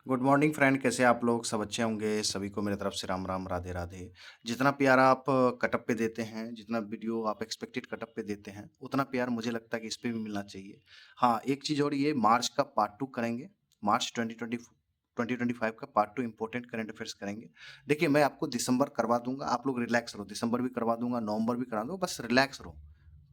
Good morning friend, कैसे आप लोग? सब अच्छे होंगे। सभी को मेरे तरफ से राम राम, राधे राधे। जितना प्यार आप कटअप पे देते हैं, जितना वीडियो आप एक्सपेक्टेड कटअप पे देते हैं, उतना प्यार मुझे लगता है कि इस पे भी मिलना चाहिए। हाँ, एक चीज़ और, ये मार्च का पार्ट 2 करेंगे। मार्च 2025 का पार्ट 2 इम्पोर्टेंट करंट अफेयर्स करेंगे। देखिए, मैं आपको दिसंबर करवा दूँगा, आप लोग रिलैक्स रहो। दिसंबर भी करवा दूँगा, नवंबर भी करा दूँगा, बस रिलैक्स रहो।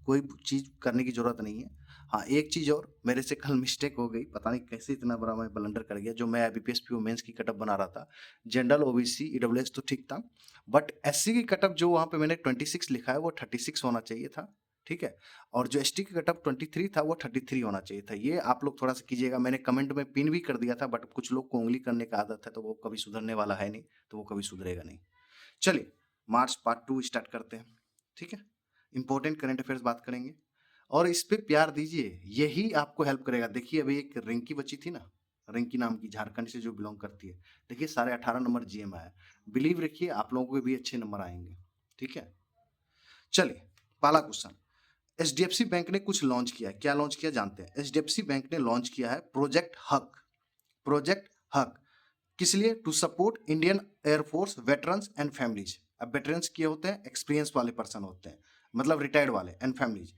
कोई चीज़ करने की ज़रूरत नहीं है। हाँ, एक चीज़ और, मेरे से कल मिस्टेक हो गई, पता नहीं कैसे इतना बड़ा मैं ब्लंडर कर गया। जो मैं आईबीपीएस पीओ मेंस की कटऑफ बना रहा था, जनरल, ओबीसी, ईडब्ल्यूएस तो ठीक था, बट एससी की कटऑफ जो वहाँ पे मैंने 26 लिखा है, वो 36 होना चाहिए था, ठीक है? और जो एसटी की कटऑफ 23 था, वो 33 होना चाहिए था। ये आप लोग थोड़ा-सा कीजिएगा। मैंने कमेंट में पिन भी कर दिया था, बट कुछ लोग को उँगली करने का आदत है, तो वो कभी सुधरने वाला है नहीं, तो वो कभी सुधरेगा नहीं। चलिए, मार्च पार्ट 2 स्टार्ट करते हैं, ठीक है? इम्पोर्टेंट करंट अफेयर्स बात करेंगे और इस पे प्यार दीजिए, यही आपको हेल्प करेगा। देखिए, अभी एक रिंकी बची थी ना, रिंकी नाम की, झारखंड से जो बिलॉन्ग करती है। देखिए, साढ़े 18 नंबर जीए में आया। बिलीव रखिए, आप लोगों को भी अच्छे नंबर आएँगे, ठीक है? चलिए, पहला क्वेश्चन, एचडीएफसी बैंक ने कुछ लॉन्च किया है। क्या लॉन्च किया जानते हैं? एचडीएफसी बैंक ने लॉन्च किया है प्रोजेक्ट हक। प्रोजेक्ट हक किस लिए? To support Indian air force veterans and families. अब वेटरन्स क्या होते हैं? एक्सपीरियंस वाले पर्सन होते हैं, मतलब रिटायर्ड वाले, एंड फैमिलीज।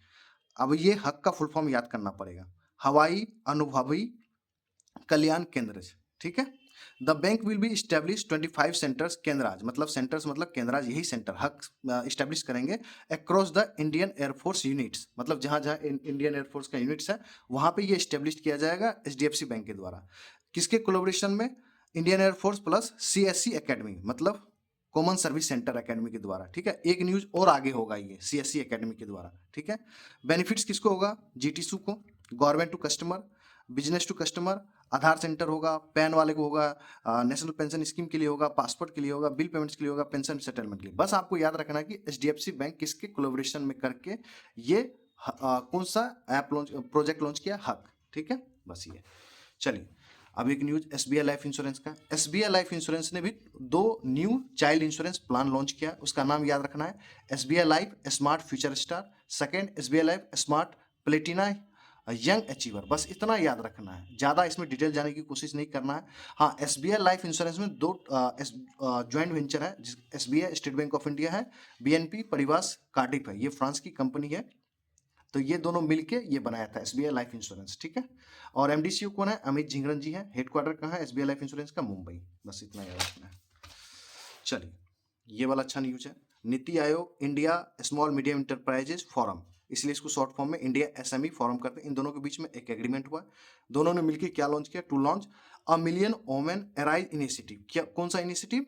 अब ये हक का फुल फॉर्म याद करना पड़ेगा। हवाई अनुभवी कल्याण केंद्र, ठीक है? The bank will be establish 25 centres, केंद्राज मतलब सेंटर्स, मतलब केंद्राज, यही सेंटर हक स्टैब्लिश करेंगे across the Indian air force units, मतलब जहां जहां इंडियन एयरफोर्स का यूनिट्स है, वहां पे ये स्टैब्लिश किया जाएगा एचडीएफसी बैंक के द्वारा। किसके कोलैबोरेशन में? Indian air force plus CSC academy, मतलब कॉमन सर्विस सेंटर एकेडमी के द्वारा, ठीक है? एक न्यूज और आगे होगा ये सीएससी एकेडमी के द्वारा, ठीक है? बेनिफिट्स किसको होगा? जीटीसू को, government to customer, business to customer, Aadhaar centre होगा, पैन वाले को होगा, नेशनल पेंशन स्कीम के लिए होगा, पासपोर्ट के लिए होगा, बिल पेमेंट्स के लिए होगा, पेंशन सेटलमेंट के लिए। बस आपको याद रखना है कि एचडीएफसी बैंक किसके कोलैबोरेशन में करके ये कौन सा ऐप लॉन्च, प्रोजेक्ट लॉन्च किया? हक, ठीक है? बस ये। चलिए, अब एक न्यूज एसबीआई लाइफ इंश्योरेंस का। एसबीआई लाइफ इंश्योरेंस ने भी दो new child insurance plan launch किया। उसका नाम याद रखना है, SBI life smart future star, second SBI life smart Platina young achiever. बस इतना याद रखना है, ज़्यादा इसमें डिटेल जाने की कोशिश नहीं करना है। हाँ, एसबीआई लाइफ इंश्योरेंस में दो ज्वाइंट वेंचर है। SBI state bank of India है, बीएनपी परिवास कार्डिफ है, ये फ्रांस की कंपनी है। तो ये दोनों मिलके ये बनाया था एसबीआई लाइफ इंश्योरेंस, ठीक है? और एमडीसीयू कौन है? अमित झिंगरन जी हैं। हेडक्वार्टर कहाँ है एसबीआई लाइफ इंश्योरेंस का? मुंबई। बस इतना याद रखना है। चलिए, ये वाला अच्छा न्यूज है। NITI Aayog India small medium enterprises forum, इसलिए इसको शॉर्ट फॉर्म में इंडिया एसएमई फोरम करते हैं। इन दोनों के बीच में एक एग्रीमेंट हुआ। दोनों ने मिलकर क्या लॉन्च किया? To launch a million women arise initiative. क्या, कौन सा initiative?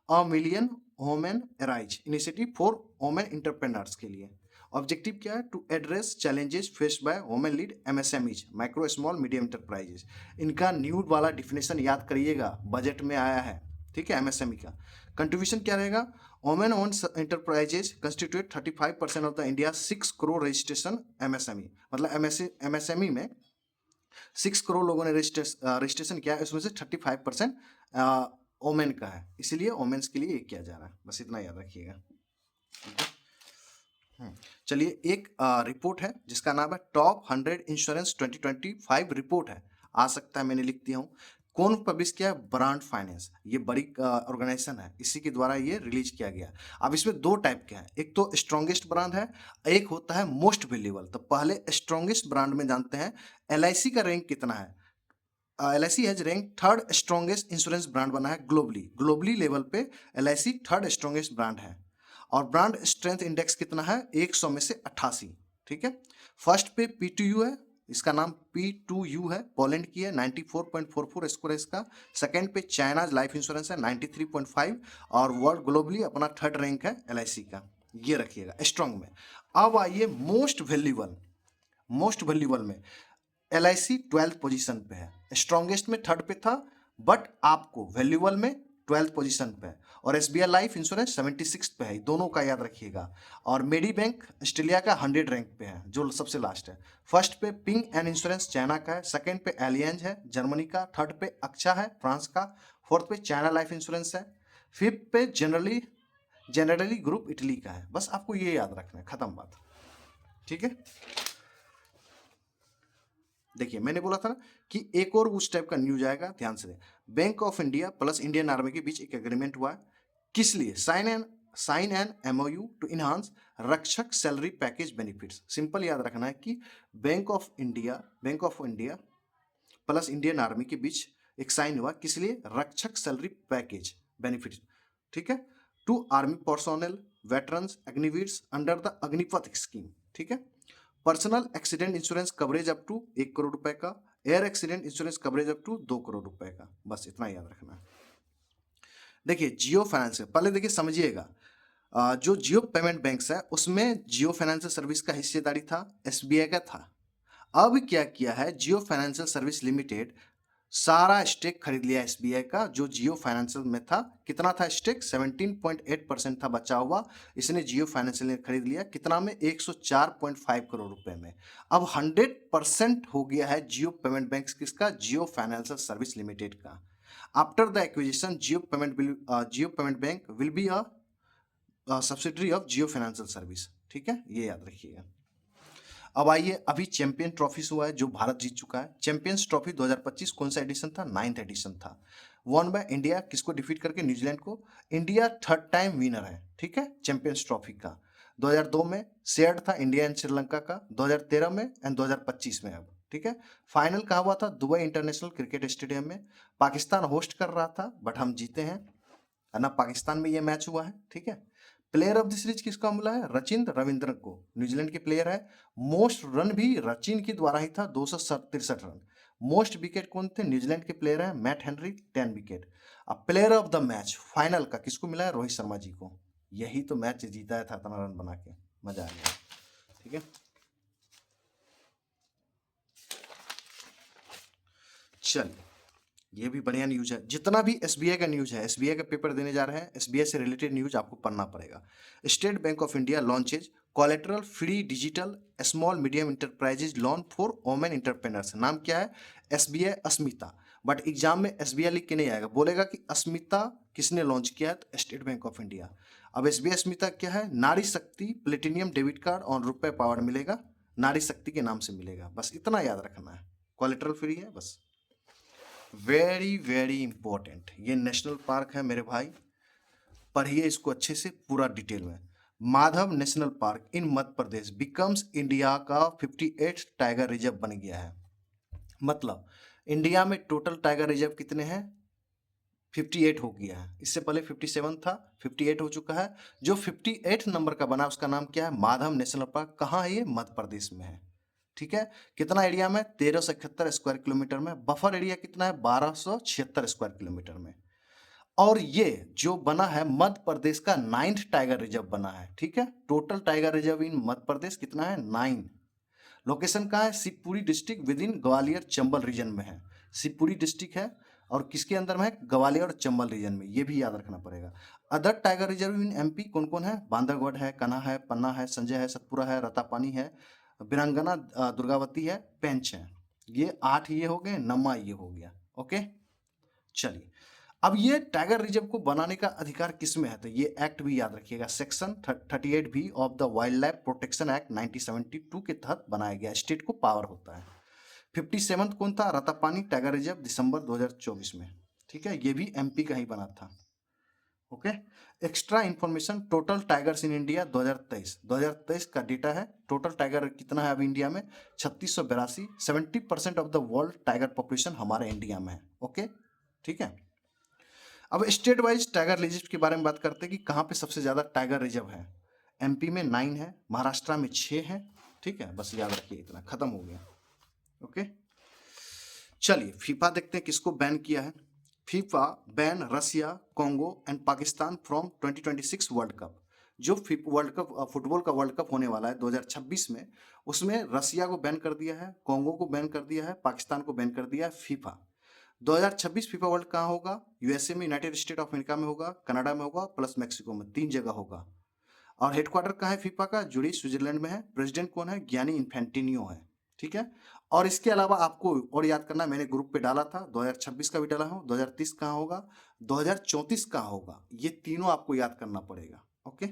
A million women arise initiative for women entrepreneurs के लिए। ऑब्जेक्टिव क्या है? To address challenges faced by women led MSMEs, micro small medium enterprises. इनका न्यू वाला डिफिनेशन याद करिएगा, बजट में आया है, ठीक है? एमएसएमई का कंट्रीब्यूशन क्या रहेगा? Women own enterprises constitute 35% of the India 6 crore registration MSME, मतलब एमएसएमई में 6 करोड़ लोगों ने रजिस्ट्रेशन किया है, इसमें से 35% ओमेन का है, इसीलिए ओमेन्स के लिए ये किया जा रहा है। बस इतना याद रखिएगा। चलिए, एक रिपोर्ट है जिसका नाम है टॉप 100 इंश्योरेंस 2025 रिपोर्ट है। आ सकता है मैंने लिख दिया हूँ। कौन पब्लिश किया है? ब्रांड फाइनेंस, ये बड़ी ऑर्गेनाइजेशन है, इसी के द्वारा ये रिलीज किया गया। अब इसमें दो टाइप के हैं, एक तो स्ट्रॉन्गेस्ट ब्रांड है, एक होता है मोस्ट वैल्यूएबल। तो पहले स्ट्रॉन्गेस्ट ब्रांड में जानते हैं। एलआईसी का रैंक कितना है? LIC has rank third strongest insurance brand बना है ग्लोबली। ग्लोबली लेवल पे एलआईसी थर्ड स्ट्रॉन्गेस्ट ब्रांड है। और ब्रांड स्ट्रेंथ इंडेक्स कितना है? 100 में से 88, ठीक है? फर्स्ट पे P2U है, इसका नाम P2U है, पोलैंड की है, 94.44 स्कोर है इसका। सेकंड पे चाइना लाइफ इंश्योरेंस है 93.5, और वर्ल्ड ग्लोबली अपना थर्ड रैंक है एलआईसी का। ये रखिएगा स्ट्रॉन्ग में। अब आइए मोस्ट वैल्यूबल। मोस्ट वैल्यूबल में L I C 12th position पे है, स्ट्रॉन्गेस्ट में थर्ड पे था, बट आपको वैल्यूबल में 12th पोजीशन पे है। और एसबीआई लाइफ इंश्योरेंस 76 पे है, दोनों का याद रखिएगा। और मेडी बैंक ऑस्ट्रेलिया का 100 रैंक पे है, जो सबसे लास्ट है। फर्स्ट पे पिंग एंड इंश्योरेंस चाइना का है, सेकंड पे एलियंज है जर्मनी का, थर्ड पे अक्षा है फ्रांस का, फोर्थ पे चाइना लाइफ इंश्योरेंस है, फिफ्थ पे जनरली ग्रुप इटली का है। बस आपको ये याद रखना है, खत्म बात, ठीक है? देखिए मैंने बोला था ना कि एक और उस टाइप का न्यूज आएगा, ध्यान से दें। Bank of India plus Indian Army के बीच एक एग्रीमेंट हुआ है। किस लिए? Sign an MOU to enhance Rakshak salary package benefits. Simple याद रखना है कि Bank of India plus Indian Army के बीच एक साइन हुआ, किस लिए? रक्षक सैलरी पैकेज बेनिफिट्स, ठीक है, to army personnel veterans Agniveers under the Agnipath scheme, ठीक है। Personal accident insurance coverage up to 1 crore रुपए का, air accident insurance coverage up to 2 crore रुपए का, बस इतना याद रखना है। देखिए जियो फाइनेंस, पहले देखिए समझिएगा, जो जियो पेमेंट बैंक्स है उसमें जियो फाइनेंशियल सर्विस का हिस्सेदारी था, एसबीआई का था। अब क्या किया है, जियो फाइनेंशियल सर्विस लिमिटेड सारा स्टेक खरीद लिया एसबीआई का, जो जियो फाइनेंशियल में था। कितना था स्टेक? 17.8% था बचा हुआ, इसने जियो फाइनेंशियल ने खरीद लिया। कितना में? 104.5 करोड़ रुपए में। अब 100% हो गया है जियो पेमेंट बैंक किसका? जियो फाइनेंशियल सर्विस लिमिटेड का। After the acquisition Jio payment bank will be a subsidiary of Jio financial service, ठीक है, ये याद रखिएगा। अब आइए, अभी चैंपियन ट्रॉफी हुआ है जो भारत जीत चुका है। चैंपियंस ट्रॉफी 2025 कौन सा एडिशन था? 9th एडिशन था। वन बाय इंडिया, किसको डिफीट करके? न्यूजीलैंड को। इंडिया थर्ड टाइम विनर है, ठीक है, चैंपियंस ट्रॉफी का। 2002 में शेयर्ड था इंडिया एंड श्रीलंका का, 2013 में एंड 2025 में अब, ठीक है। फाइनल कहाँ हुआ था? दुबई इंटरनेशनल क्रिकेट स्टेडियम में। पाकिस्तान होस्ट कर रहा था बट हम जीते हैं, है ना, पाकिस्तान में ये मैच हुआ है, ठीक है। प्लेयर ऑफ द सीरीज किसको मिला है? रचिन रविंद्रन को, न्यूजीलैंड के प्लेयर है। मोस्ट रन भी रचिन के द्वारा ही था, 263 रन। मोस्ट विकेट कौन थे? न्यूजीलैंड के प्लेयर है मैट हेनरी, 10 विकेट। अब player of the match final का किसको मिला है? रोहित शर्मा जी को। यही तो मैच जीता था इतना रन बना के, मजा आ गया, ठीक है। चलिए, ये भी बढ़िया न्यूज है। जितना भी एसबीआई का न्यूज है, एसबीआई का पेपर देने जा रहे हैं, एसबीआई से रिलेटेड न्यूज आपको पढ़ना पड़ेगा। State bank of India launches collateral free digital small medium enterprises loan for women entrepreneurs. नाम क्या है? SBI Asmita. बट एग्जाम में एसबीआई लिख के नहीं आएगा, बोलेगा कि अस्मिता किसने लॉन्च किया है? तो स्टेट बैंक ऑफ इंडिया। अब एसबीआई अस्मिता क्या है? नारी शक्ति प्लेटिनियम डेबिट कार्ड और रुपए पावर मिलेगा, नारी शक्ति के नाम से मिलेगा, बस इतना याद रखना है। कोलेटरल फ्री है बस। वेरी वेरी इंपॉर्टेंट, ये नेशनल पार्क है मेरे भाई, पढ़िए इसको अच्छे से पूरा डिटेल में। माधव नेशनल पार्क इन मध्य प्रदेश बिकम्स इंडिया का 58 टाइगर रिजर्व बन गया है। मतलब इंडिया में टोटल टाइगर रिजर्व कितने हैं? 58 हो गया है। इससे पहले 57 था, 58 हो चुका है। जो 58 नंबर का बना उसका नाम क्या है? Madhav national park. कहाँ है ये? मध्य प्रदेश में है, ठीक है। कितना एरिया में? 1371 स्क्वायर किलोमीटर में। बफर एरिया कितना है? 1276 स्क्वायर किलोमीटर में। और ये जो बना है मध्य प्रदेश का 9th टाइगर रिजर्व बना है, ठीक है। Total tiger reserve in Madhya Pradesh कितना है? 9। लोकेशन कहाँ है? Shivpuri district within Gwalior Chambal region में है। शिवपुरी डिस्ट्रिक्ट है और किसके अंदर में है? ग्वालियर और चंबल रीजन में, ये भी याद रखना पड़ेगा। Other tiger reserve in MP कौन कौन है? बांधवगढ़ है, कन्हा है, पन्ना है, संजय है, सतपुरा है, रतापानी है, वीरांगना दुर्गावती है, पेंच है। ये 8 ये हो गए, नम्मा ये हो गया, ओके। चलिए, अब ये टाइगर रिजर्व को बनाने का अधिकार किसमें है? तो ये एक्ट भी याद रखिएगा, सेक्शन 38 भी of the wild life protection act 1972 के तहत बनाया गया। स्टेट को पावर होता है। 57 कौन था? रतापानी टाइगर रिजर्व, दिसंबर 2024 में, ठीक है, ये भी एमपी का ही बना था, okay. Extra information, total tigers in India 2023 का डेटा है। टोटल टाइगर कितना है अभी इंडिया में? 3682। 70% of the world tiger population हमारे इंडिया में है, ओके, ठीक है। अब स्टेट वाइज टाइगर रिजर्व के बारे में बात करते हैं कि कहाँ पे सबसे ज्यादा टाइगर रिजर्व है। एमपी में 9 है, महाराष्ट्र में 6 है, ठीक है, बस याद रखिए, इतना खत्म हो गया, ओके। चलिए फीफा देखते हैं किसको बैन किया है। FIFA ban Russia, Congo and Pakistan from 2026 world cup. जो वर्ल्ड कप फुटबॉल का वर्ल्ड कप होने वाला है 2026 में, उसमें रसिया को बैन कर दिया है, कोंगो को बैन कर दिया है, पाकिस्तान को बैन कर दिया है फीफा। 2026 फीफा वर्ल्ड कहाँ होगा? यूएसए में, यूनाइटेड स्टेट ऑफ अमेरिका में होगा, कनाडा में होगा, प्लस मैक्सिको में, 3 जगह होगा। और हेडक्वार्टर कहाँ है फीफा का? जूरिच स्विट्जरलैंड में है। प्रेसिडेंट कौन है? गियानी इन्फेंटिनियो है, ठीक है। और इसके अलावा आपको और याद करना, मैंने ग्रुप पे डाला था, 2026 का भी डाला हूँ, 2030 कहाँ होगा, 2034 कहाँ होगा, ये तीनों आपको याद करना पड़ेगा, ओके।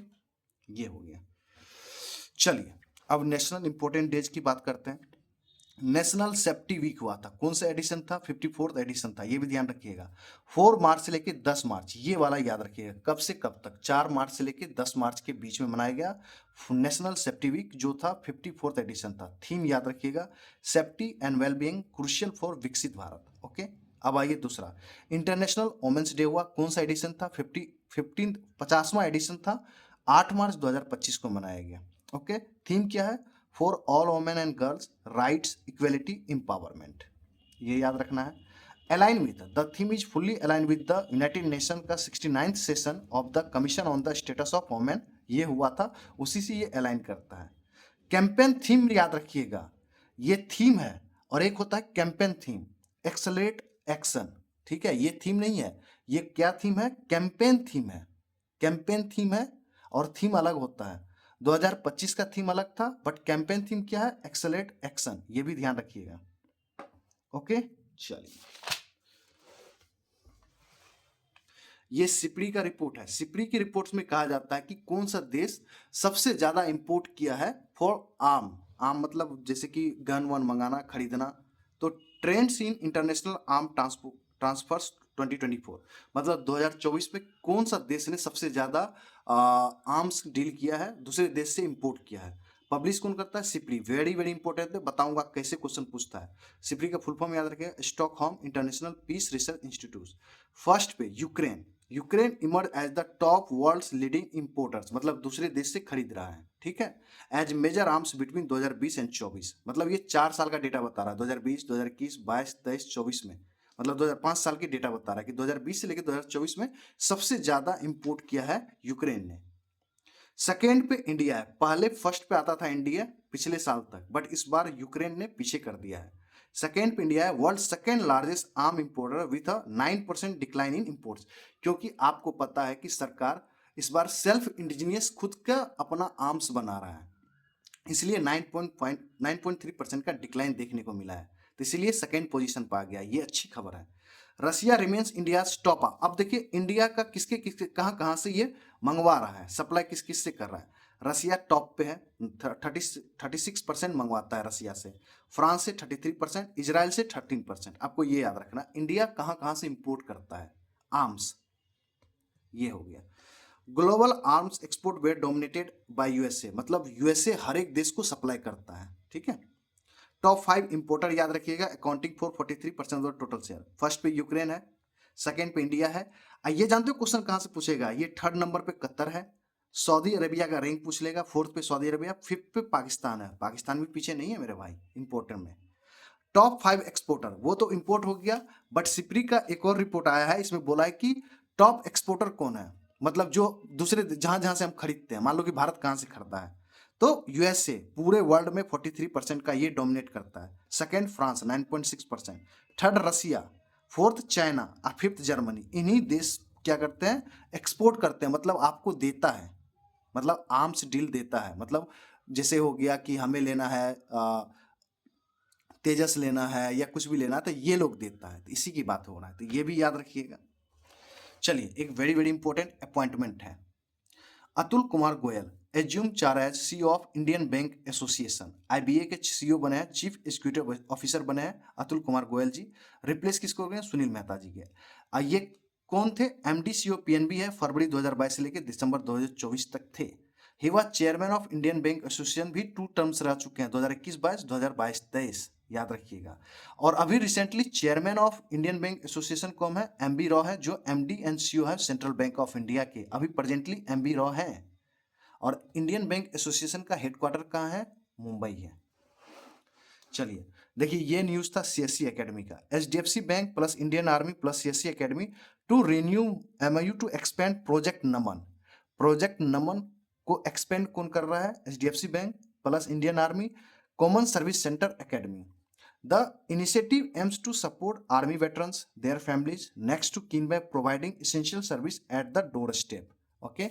ये हो गया। चलिए अब नेशनल इंपॉर्टेंट डेज की बात करते हैं। नेशनल सेफ्टी वीक हुआ था, कौन सा एडिशन था? 54th एडिशन था, ये भी ध्यान रखिएगा। 4 मार्च से लेके 10 मार्च, ये वाला याद रखिएगा। कब से कब तक? 4 मार्च से लेके 10 मार्च के बीच में मनाया गया नेशनल सेफ्टी वीक, जो था 54th एडिशन था। थीम याद रखिएगा, safety and wellbeing crucial for विकसित भारत। ओके, अब आइए दूसरा, इंटरनेशनल वोमेन्स डे हुआ, कौन सा एडिशन था? 50वां एडिशन था, 8 मार्च 2025 को मनाया गया। ओके, थीम क्या है? For all women and girls rights equality empowerment, ये याद रखना है। Align with the theme is fully align with the United nation का 69th session of the commission on the status of women, ये हुआ था, उसी से ये अलाइन करता है। कैंपेन थीम याद रखिएगा, ये थीम है, और एक होता है कैंपेन थीम, एक्सलेट एक्शन। ठीक है, ये थीम नहीं है, ये क्या थीम है? कैंपेन थीम है। कैंपेन थीम है और थीम अलग होता है। 2025 का थीम अलग था, बट कैंपेन थीम क्या है? एक्सलेट एक्शन, ये भी ध्यान रखिएगा। ओके, चलिए, ये सिपरी का रिपोर्ट है। सिपरी की रिपोर्ट्स में कहा जाता है कि कौन सा देश सबसे ज्यादा इंपोर्ट किया है फॉर आर्म। आर्म मतलब जैसे कि गन वन मंगाना, खरीदना। तो trends in international arm transfers 2024, मतलब 2024 में कौन सा देश ने सबसे ज्यादा आर्म्स डील किया है, दूसरे देश से इंपोर्ट किया है? पब्लिश कौन करता है? सिपरी। वेरी वेरी इंपॉर्टेंट है, बताऊंगा कैसे क्वेश्चन पूछता है। सिपरी का फुल फॉर्म याद रखिएगा, Stockholm International Peace Research Institute. First पे Ukraine, Ukraine emerge as the top worlds leading importers, मतलब दूसरे देश से खरीद रहा है। ठीक है, as major arms between 2020 and 24, मतलब ये 4 साल का डेटा बता रहा है, 2020, 2021, 22, 23, 24 में, मतलब 2005 साल की डेटा बता रहा है कि 2020 से लेकर 2024 में सबसे ज्यादा इंपोर्ट किया है यूक्रेन ने। सेकेंड पे इंडिया है, पहले फर्स्ट पे आता था इंडिया पिछले साल तक, बट इस बार यूक्रेन ने पीछे कर दिया है। सेकेंड पे इंडिया है, world second largest arm importer with a 9% decline in imports, क्योंकि आपको पता है कि सरकार इस बार सेल्फ इंडिजिनियस खुद का अपना आर्म्स बना रहा है, इसलिए 9.3% का डिक्लाइन देखने को मिला है, तो इसीलिए सेकेंड पोजीशन पा गया, ये अच्छी खबर है। रसिया रिमेन्स इंडिया टॉपर। अब देखिए इंडिया का किसके किसके कहाँ कहाँ से ये मंगवा रहा है, सप्लाई किस किस से कर रहा है। रसिया टॉप पे है, 36% मंगवाता है रसिया से, फ्रांस से 33%, इजराइल से 13%। आपको ये याद रखना, इंडिया कहाँ कहाँ से इंपोर्ट करता है आर्म्स, ये हो गया। Global arms export were dominated by USA, मतलब यूएसए हर एक देश को सप्लाई करता है। ठीक है, टॉप 5 इंपोर्टर याद रखिएगा, accounting for 43% of total share. First पे यूक्रेन है, सेकंड पे इंडिया है। ये जानते हो क्वेश्चन कहां से पूछेगा? ये थर्ड नंबर पे कतर है, सऊदी अरेबिया का रैंक पूछ लेगा, फोर्थ पे सऊदी अरेबिया, फिफ्थ पे पाकिस्तान है। पाकिस्तान भी पीछे नहीं है मेरे भाई इंपोर्टर में। टॉप 5 एक्सपोर्टर, वो तो इंपोर्ट हो गया, बट सिप्री का एक और रिपोर्ट आया है, इसमें बोला है कि टॉप एक्सपोर्टर कौन है, मतलब जो दूसरे जहां जहां से हम खरीदते हैं, मान लो कि भारत कहां से खरीदता है, तो यूएसए पूरे वर्ल्ड में 43% का ये डोमिनेट करता है। सेकंड फ्रांस 9.6%, थर्ड रसिया, फोर्थ चाइना और फिफ्थ जर्मनी। इन्हीं देश क्या करते हैं? एक्सपोर्ट करते हैं, मतलब आपको देता है, मतलब आर्म्स डील देता है। मतलब जैसे हो गया कि हमें लेना है तेजस लेना है या कुछ भी लेना है, तो ये लोग देता है, तो इसी की बात हो रहा है, तो ये भी याद रखिएगा। चलिए, एक वेरी वेरी इंपॉर्टेंट अपॉइंटमेंट है, Atul Kumar Goyal assume charge as CEO of Indian bank association, IBA के सीईओ बने हैं, चीफ एग्जीक्यूटिव ऑफिसर बने हैं अतुल कुमार गोयल जी। रिप्लेस किसको हो गए? सुनील मेहता जी के। ये कौन थे? एमडी सीईओ पीएनबी है, फरवरी 2022 से लेकर दिसंबर 2024 तक थे। He was chairman of Indian bank association, भी 2 टर्म्स रह चुके हैं, 2021-22, 2022-23, याद रखिएगा। और अभी recently chairman of Indian bank association कौन है? एमबी रॉ है, जो एमडी एंड सीईओ है सेंट्रल बैंक ऑफ इंडिया के, अभी प्रेजेंटली एमबी रॉ है। और इंडियन बैंक एसोसिएशन का हेडक्वार्टर कहाँ है? मुंबई है। चलिए, देखिए ये न्यूज था सीएससी एकेडमी का, HDFC bank plus Indian army plus CSC academy to renew MOU to expand project Naman. Project Naman को एक्सपेंड कौन कर रहा है? HDFC bank plus Indian army, common service centre academy. The initiative aims to support army veterans, their families, next to kin by providing essential service at the doorstep. Okay?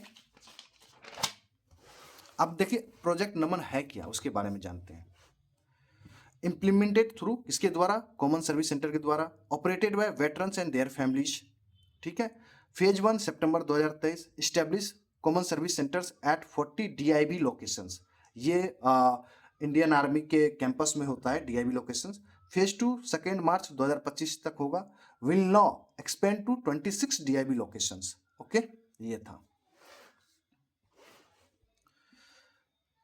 अब देखिए project नमन है क्या, उसके बारे में जानते हैं। इम्प्लीमेंटेड थ्रू किसके द्वारा? कॉमन सर्विस सेंटर के द्वारा, operated by veterans and their families. ठीक है, फेज 1 सितंबर 2023, establish common service centres at 40 DIB locations. ये इंडियन आर्मी के कैंपस में होता है डीआईबी लोकेशंस। फेज 2 2 मार्च 2025 तक होगा। Will now expand to 26 DIB locations. Okay, ये था,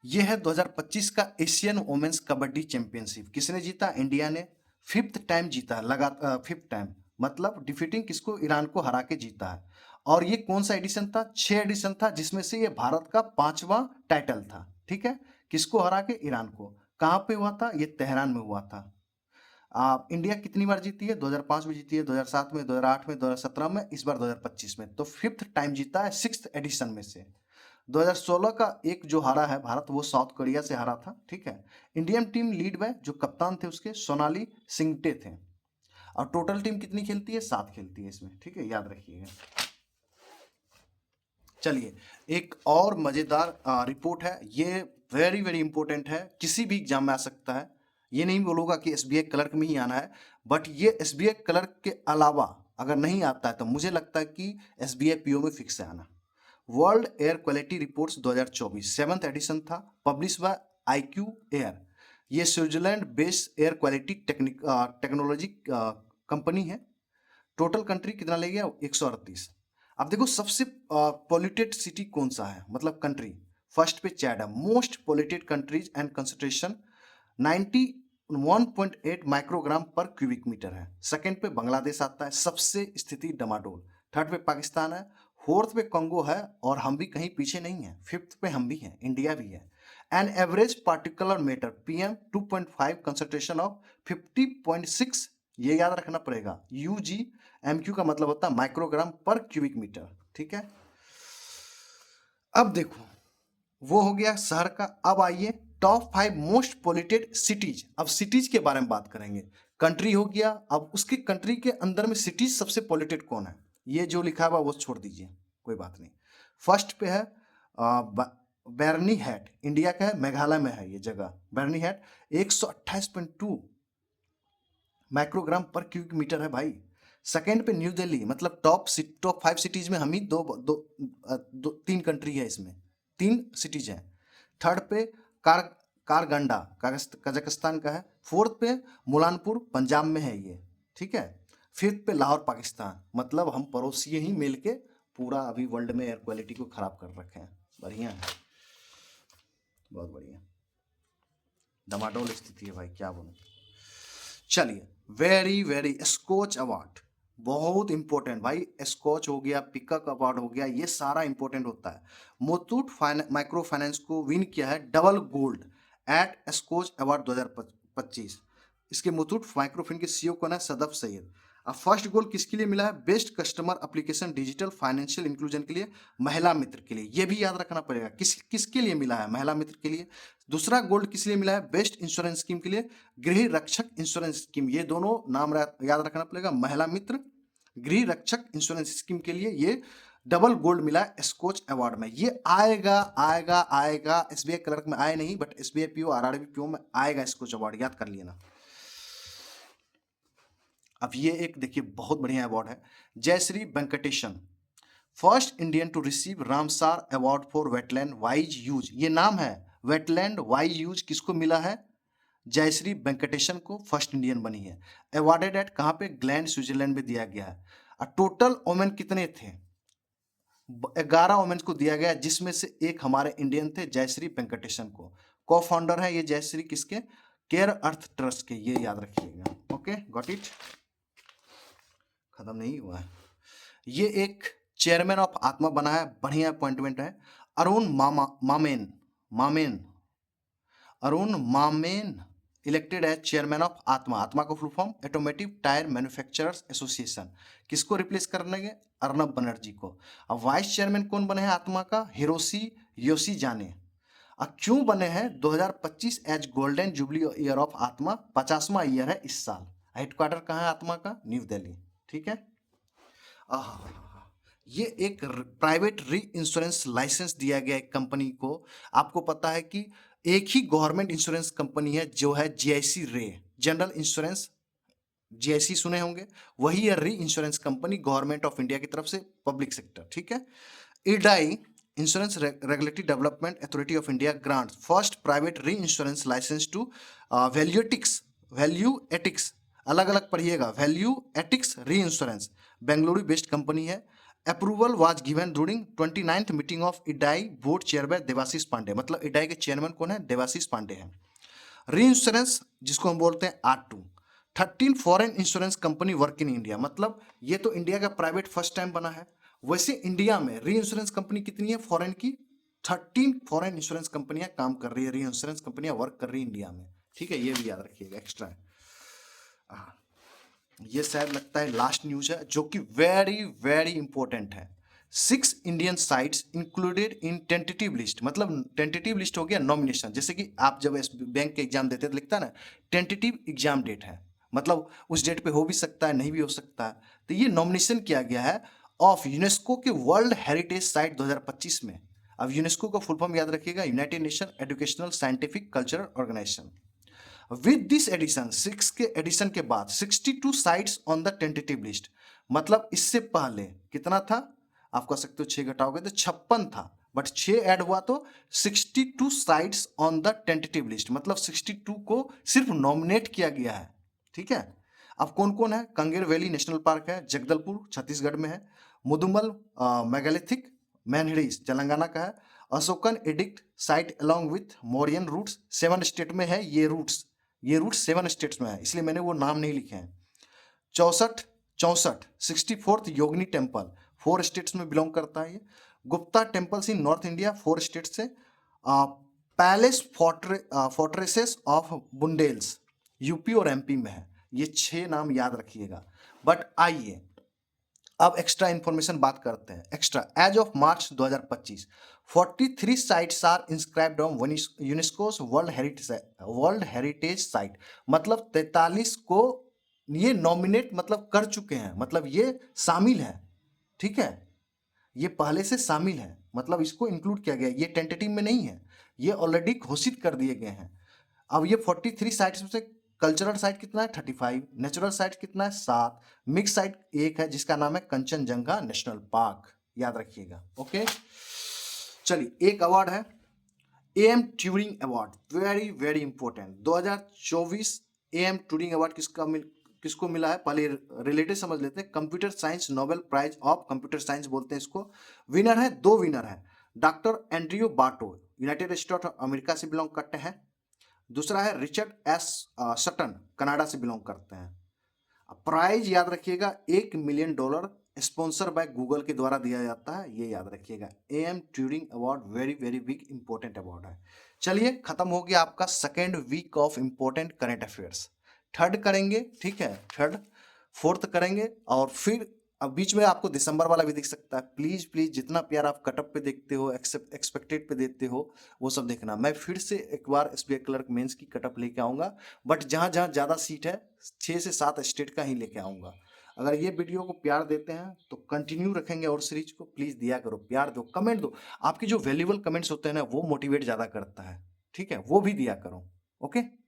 ये है 2025 का एशियन वुमेन्स कबड्डी चैंपियनशिप। किसने जीता? इंडिया ने 5th टाइम जीता है, लगातार 5th टाइम, मतलब डिफीटिंग किसको? ईरान को हरा के जीता है। और ये कौन सा एडिशन था? 6 एडिशन था, जिसमें से ये भारत का 5वां टाइटल था। ठीक है, किसको हरा के? ईरान को। कहाँ पे हुआ था? ये तेहरान में हुआ था। इंडिया कितनी बार जीती है? 2005 में जीती है, 2007 में, 2008 में, 2017 में, इस बार 2025 में। तो 5th टाइम जीता है 6th एडिशन में से। 2016 का एक जो हारा है भारत, वो साउथ कोरिया से हारा था। ठीक है, इंडियन टीम लीड में जो कप्तान थे उसके सोनाली सिंगटे थे। और टोटल टीम कितनी खेलती है? 7 खेलती है इसमें। ठीक है, याद रखिएगा। चलिए, एक और मजेदार रिपोर्ट है, ये वेरी वेरी इंपॉर्टेंट है, किसी भी एग्जाम में आ सकता है। ये नहीं बोलूंगा कि एसबीआई क्लर्क में ही आना है, बट ये एसबीआई क्लर्क के अलावा अगर नहीं आता है तो मुझे लगता है कि एसबीआई पीओ में फिक्स है आना। World air quality reports 2024 7th edition था, पब्लिश बाय आईक्यू एयर। ये Switzerland based air quality technology company है। टोटल कंट्री कितना ले गया? 138। अब देखो सबसे पॉल्यूटेड सिटी कौन सा है, मतलब कंट्री। फर्स्ट पे चैड है, most polluted countries and concentration 91.8 microgram पर क्यूबिक मीटर है। सेकंड पे बांग्लादेश आता है, सबसे स्थिति डमाडोल। थर्ड पे पाकिस्तान है, फोर्थ पे कंगो है, और हम भी कहीं पीछे नहीं है, फिफ्थ पे हम भी हैं, इंडिया भी है। An average particular matter PM 2.5 concentration of 50.6, ये याद रखना पड़ेगा। यूजी एमक्यू का मतलब होता है माइक्रोग्राम पर क्यूबिक मीटर। ठीक है, अब देखो वो हो गया शहर का। अब आइए टॉप 5 मोस्ट पॉल्यूटेड सिटीज। अब सिटीज के बारे में बात करेंगे। कंट्री हो गया, अब उसके कंट्री के अंदर में सिटीज सबसे पॉल्यूटेड कौन है, ये जो लिखा हुआ वो छोड़ दीजिए, कोई बात नहीं। फर्स्ट पे है बैरनी हैट, इंडिया का है, मेघालय में है ये जगह। बैरनी हैट 128.2 माइक्रोग्राम पर क्यूबिक मीटर है भाई। सेकेंड पे न्यू दिल्ली, मतलब टॉप 5 सिटीज में हम ही तीन कंट्री है इसमें, 3 सिटीज हैं। थर्ड पे कार कारगंडा कजाकिस्तान का है। फोर्थ पे मुलानपुर पंजाब में है ये। ठीक है, फिफ्थ पे लाहौर पाकिस्तान, मतलब हम पड़ोसी ही मिल के पूरा अभी वर्ल्ड में एयर क्वालिटी को खराब कर रखे हैं। बढ़िया है, बहुत बढ़िया, डमाडोल स्थिति है भाई, क्या बोलूं। चलिए, वेरी वेरी स्कॉच अवार्ड बहुत इंपॉर्टेंट भाई। स्कॉच हो गया, पिकअप अवार्ड हो गया, ये सारा इंपॉर्टेंट होता है। मुथूट माइक्रो फाइनेंस को विन किया है double gold at Skoch award 2025। इसके मुथूट माइक्रो फाइनेंस के सीईओ कौन है? सदफ सैयद। अब फर्स्ट गोल्ड किसके लिए मिला है? Best customer application digital financial inclusion के लिए, महिला मित्र के लिए। ये भी याद रखना पड़ेगा, किसके लिए मिला है? महिला मित्र के लिए। दूसरा गोल्ड किस लिए मिला है? बेस्ट इंश्योरेंस स्कीम के लिए, गृह रक्षक इंश्योरेंस स्कीम। ये दोनों नाम याद रखना पड़ेगा, महिला मित्र, गृह रक्षक इंश्योरेंस स्कीम के लिए ये डबल गोल्ड मिला है स्कॉच अवार्ड में। ये आएगा आएगा आएगा, एसबीआई क्लर्क में आए नहीं, but SBI PO RRB PO में आएगा स्कॉच अवार्ड, याद कर लेना। अब ये एक देखिए बहुत बढ़िया अवार्ड है, Jayashree Venkatesan, first Indian to receive Ramsar award for wetland wise use. ये नाम है, वेटलैंड वाइज यूज किसको मिला है? जयश्री वेंकटेशन को, फर्स्ट इंडियन बनी है। अवार्डेड एट कहाँ पे? ग्लैंड स्विट्जरलैंड में दिया गया है। और टोटल वोमेन कितने थे? 11 वोमेन को दिया गया, जिसमें से एक हमारे इंडियन थे, जयश्री वेंकटेशन को। को फाउंडर है ये जयश्री किसके? केयर अर्थ ट्रस्ट के, ये याद रखिएगा। ओके, गॉट इट, खत्म नहीं हुआ है। ये एक चेयरमैन ऑफ आत्मा बना है, बढ़िया अपॉइंटमेंट है। Arun Mammen Mammen Arun Mammen elected as chairman of ATMA. ATMA का full form automotive tyre manufacturers association. किसको रिप्लेस करने के? अर्नब बनर्जी को। अब वाइस चेयरमैन कौन बने हैं आत्मा का? हिरोशी योशी जाने। अब क्यों बने हैं? 2025 as golden jubilee year of ATMA, 50वां ईयर है इस साल। हेडक्वार्टर कहाँ है आत्मा का? न्यू दिल्ली। ठीक है, ये एक प्राइवेट री इंश्योरेंस लाइसेंस दिया गया एक कंपनी को। आपको पता है कि एक ही गवर्नमेंट इंश्योरेंस कंपनी है जो है जीआईसी रे, जनरल इंश्योरेंस, जीआईसी सुने होंगे, वही है reinsurance company, government of India की तरफ से, पब्लिक सेक्टर। ठीक है, IRDAI insurance regulatory development authority of India grant first private reinsurance license to Valueattics, अलग अलग पढ़िएगा, Valueattics reinsurance, Bengaluru based company है। Approval was given during 29th meeting of IRDAI board chair by Debashish Panda, मतलब IRDAI के chairman कौन है? देवाशीष पांडे हैं। री इंश्योरेंस जिसको हम बोलते हैं R2, 13 foreign insurance company work in India, मतलब ये तो इंडिया का प्राइवेट फर्स्ट टाइम बना है। वैसे इंडिया में री इंश्योरेंस कंपनी कितनी है फॉरेन की? 13 फॉरेन इंश्योरेंस कंपनियां काम कर रही है, री इंश्योरेंस कंपनियां वर्क कर रही है इंडिया में, ठीक है, ये भी याद रखिएगा, एक्स्ट्रा है। हाँ, ये शायद लगता है लास्ट न्यूज है जो कि वेरी वेरी इंपॉर्टेंट है। 6 Indian sites included in tentative list, मतलब टेंटेटिव लिस्ट हो गया नॉमिनेशन, जैसे कि आप जब बैंक के एग्जाम देते हैं तो लिखता है ना टेंटेटिव एग्जाम डेट है, मतलब उस डेट पे हो भी सकता है नहीं भी हो सकता है। तो ये नॉमिनेशन किया गया है ऑफ यूनेस्को के वर्ल्ड हेरिटेज साइट 2025 में। अब यूनेस्को का फुल फॉर्म याद रखिएगा, united nation educational scientific cultural organisation. With this edition, 6 के एडिशन के बाद 62 sites on the tentative list, मतलब इससे पहले कितना था? आप कह सकते हो 6 घटाओगे तो 56 था, बट 6 ऐड हुआ तो 62 sites on the tentative list, मतलब 62 को सिर्फ नॉमिनेट किया गया है, ठीक है। अब कौन कौन है? कंगेर वैली नेशनल पार्क है, जगदलपुर छत्तीसगढ़ में है, मुदुमल मेगालिथिक मैनहिडीज तेलंगाना का है, Ashokan edict site along with Mauryan routes 7 state में है, ये रूट्स 7 स्टेट्स में है, इसलिए मैंने वो नाम नहीं लिखे हैं। 64th योगिनी टेम्पल 4 स्टेट्स में बिलोंग करता है ये। Gupta temples in north India 4 state से। पैलेस फोर्ट्रेसेस ऑफ बुंडेल्स यूपी और एमपी में है। ये 6 नाम याद रखिएगा। बट आइए अब एक्स्ट्रा इंफॉर्मेशन बात करते हैं। Extra as of March 2025 43 sites are inscribed on UNESCO's world heritage site, मतलब 43 को ये नॉमिनेट मतलब कर चुके हैं, मतलब ये शामिल है, ठीक है, ये पहले से शामिल है, मतलब इसको इंक्लूड किया गया, ये टेंटेटिव में नहीं है, ये ऑलरेडी घोषित कर दिए गए हैं। अब ये 43 साइट्स में से कल्चरल साइट कितना है? 35, नेचुरल साइट कितना है? 7, मिक्स साइट एक है जिसका नाम है कंचनजंगा नेशनल पार्क, याद रखिएगा। ओके, चलिए एक अवार्ड है AM Turing award, very very important. 2024 AM Turing award किसको मिला है? पहले रिलेटेड समझ लेते हैं। Computer science Nobel prize of computer science बोलते हैं इसको। विनर है, 2 विनर है। Doctor Andrew Barto United State of America से बिलोंग करते हैं। दूसरा है रिचर्ड S सटन, कनाडा से बिलोंग करते हैं। प्राइज याद रखिएगा, $1 मिलियन स्पॉन्सर बाय गूगल के द्वारा दिया जाता है, ये याद रखिएगा। AM Turing award very very big important award है। चलिए खत्म हो गया आपका second week of important current affairs. Third करेंगे, ठीक है, थर्ड फोर्थ करेंगे, और फिर अब बीच में आपको दिसंबर वाला भी दिख सकता है। प्लीज प्लीज जितना प्यार आप कटअप पे देखते हो, एक्सपेक्टेड पे देते हो, वो सब देखना। मैं फिर से एक बार SBI क्लर्क मेंस की कटअप लेके आऊंगा, बट जहां जहां ज्यादा सीट है 6 से 7 स्टेट का ही लेके आऊंगा। अगर ये वीडियो को प्यार देते हैं तो कंटिन्यू रखेंगे, और सीरीज को प्लीज दिया करो, प्यार दो, कमेंट दो। आपके जो वैल्यूबल कमेंट्स होते हैं ना, वो मोटिवेट ज्यादा करता है, ठीक है, वो भी दिया करो। ओके।